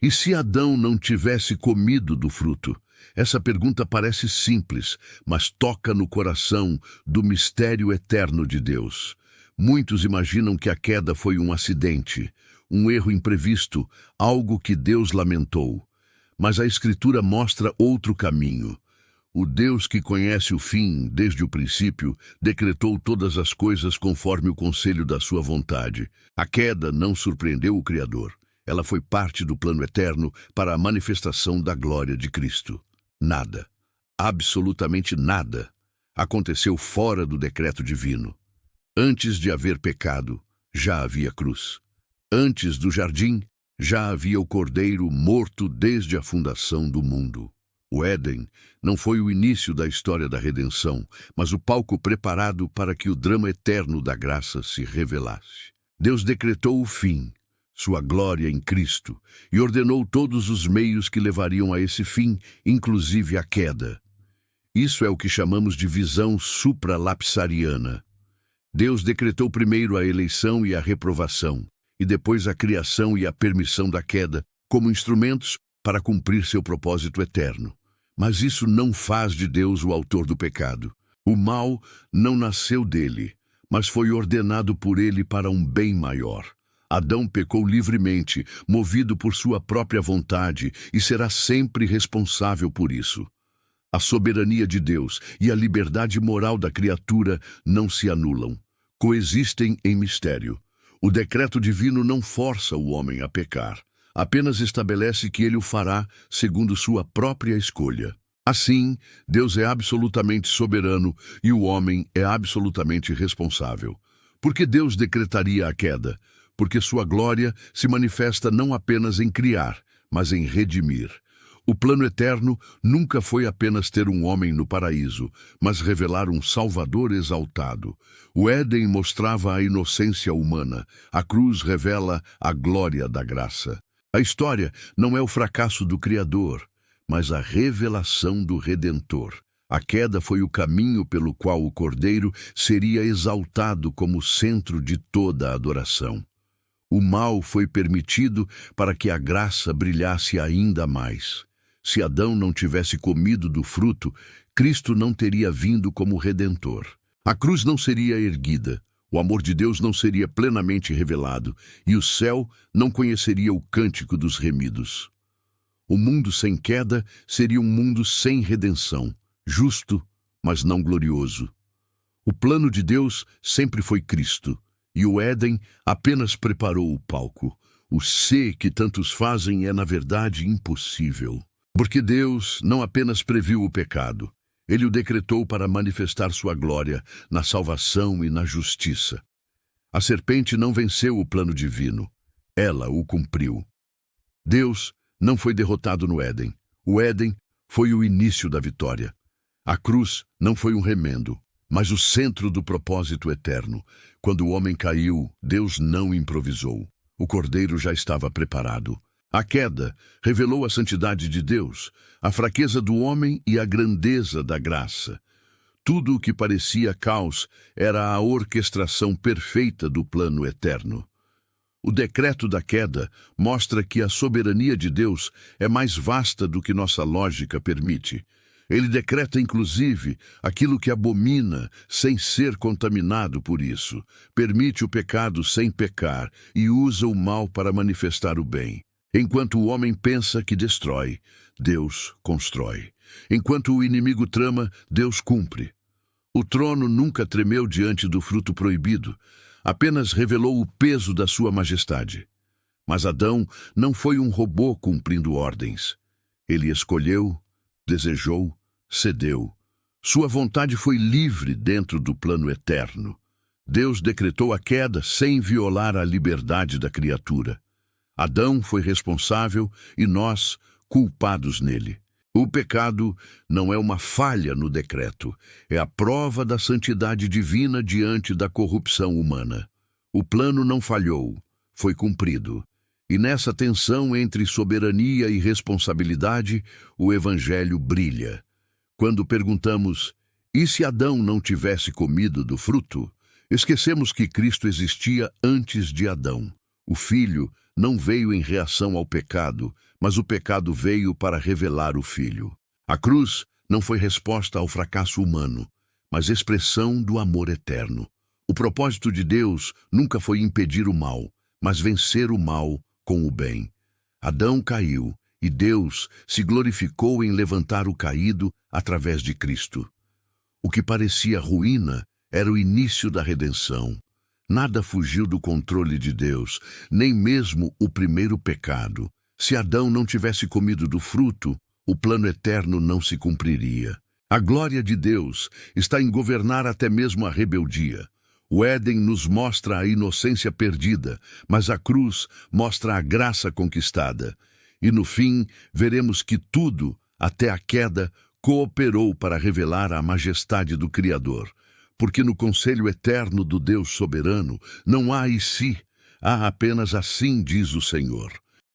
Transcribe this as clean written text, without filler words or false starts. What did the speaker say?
E se Adão não tivesse comido do fruto? Essa pergunta parece simples, mas toca no coração do mistério eterno de Deus. Muitos imaginam que a queda foi um acidente, um erro imprevisto, algo que Deus lamentou. Mas a Escritura mostra outro caminho. O Deus que conhece o fim desde o princípio decretou todas as coisas conforme o conselho da sua vontade. A queda não surpreendeu o Criador. Ela foi parte do plano eterno para a manifestação da glória de Cristo. Nada, absolutamente nada, aconteceu fora do decreto divino. Antes de haver pecado, já havia cruz. Antes do jardim, já havia o Cordeiro morto desde a fundação do mundo. O Éden não foi o início da história da redenção, mas o palco preparado para que o drama eterno da graça se revelasse. Deus decretou o fim, sua glória em Cristo, e ordenou todos os meios que levariam a esse fim, inclusive a queda. Isso é o que chamamos de visão supralapsariana. Deus decretou primeiro a eleição e a reprovação, e depois a criação e a permissão da queda, como instrumentos para cumprir seu propósito eterno. Mas isso não faz de Deus o autor do pecado. O mal não nasceu dele, mas foi ordenado por ele para um bem maior. Adão pecou livremente, movido por sua própria vontade, e será sempre responsável por isso. A soberania de Deus e a liberdade moral da criatura não se anulam, coexistem em mistério. O decreto divino não força o homem a pecar, apenas estabelece que ele o fará segundo sua própria escolha. Assim, Deus é absolutamente soberano e o homem é absolutamente responsável. Por que Deus decretaria a queda? Porque sua glória se manifesta não apenas em criar, mas em redimir. O plano eterno nunca foi apenas ter um homem no paraíso, mas revelar um Salvador exaltado. O Éden mostrava a inocência humana, a cruz revela a glória da graça. A história não é o fracasso do Criador, mas a revelação do Redentor. A queda foi o caminho pelo qual o Cordeiro seria exaltado como centro de toda a adoração. O mal foi permitido para que a graça brilhasse ainda mais. Se Adão não tivesse comido do fruto, Cristo não teria vindo como Redentor. A cruz não seria erguida, o amor de Deus não seria plenamente revelado, e o céu não conheceria o cântico dos remidos. O mundo sem queda seria um mundo sem redenção, justo, mas não glorioso. O plano de Deus sempre foi Cristo, e o Éden apenas preparou o palco. O ser que tantos fazem é, na verdade, impossível. Porque Deus não apenas previu o pecado, Ele o decretou para manifestar sua glória na salvação e na justiça. A serpente não venceu o plano divino, ela o cumpriu. Deus não foi derrotado no Éden. O Éden foi o início da vitória. A cruz não foi um remendo, mas o centro do propósito eterno. Quando o homem caiu, Deus não improvisou. O Cordeiro já estava preparado. A queda revelou a santidade de Deus, a fraqueza do homem e a grandeza da graça. Tudo o que parecia caos era a orquestração perfeita do plano eterno. O decreto da queda mostra que a soberania de Deus é mais vasta do que nossa lógica permite. Ele decreta, inclusive, aquilo que abomina sem ser contaminado por isso, permite o pecado sem pecar e usa o mal para manifestar o bem. Enquanto o homem pensa que destrói, Deus constrói. Enquanto o inimigo trama, Deus cumpre. O trono nunca tremeu diante do fruto proibido, apenas revelou o peso da sua majestade. Mas Adão não foi um robô cumprindo ordens. Ele escolheu, desejou, cedeu. Sua vontade foi livre dentro do plano eterno. Deus decretou a queda sem violar a liberdade da criatura. Adão foi responsável e nós, culpados nele. O pecado não é uma falha no decreto, é a prova da santidade divina diante da corrupção humana. O plano não falhou, foi cumprido. E nessa tensão entre soberania e responsabilidade, o Evangelho brilha. Quando perguntamos, e se Adão não tivesse comido do fruto? Esquecemos que Cristo existia antes de Adão. O Filho não veio em reação ao pecado, mas o pecado veio para revelar o Filho. A cruz não foi resposta ao fracasso humano, mas expressão do amor eterno. O propósito de Deus nunca foi impedir o mal, mas vencer o mal com o bem. Adão caiu, e Deus se glorificou em levantar o caído através de Cristo. O que parecia ruína era o início da redenção. Nada fugiu do controle de Deus, nem mesmo o primeiro pecado. Se Adão não tivesse comido do fruto, o plano eterno não se cumpriria. A glória de Deus está em governar até mesmo a rebeldia. O Éden nos mostra a inocência perdida, mas a cruz mostra a graça conquistada. E no fim, veremos que tudo, até a queda, cooperou para revelar a majestade do Criador. Porque no conselho eterno do Deus soberano não há e se, há apenas assim diz o Senhor.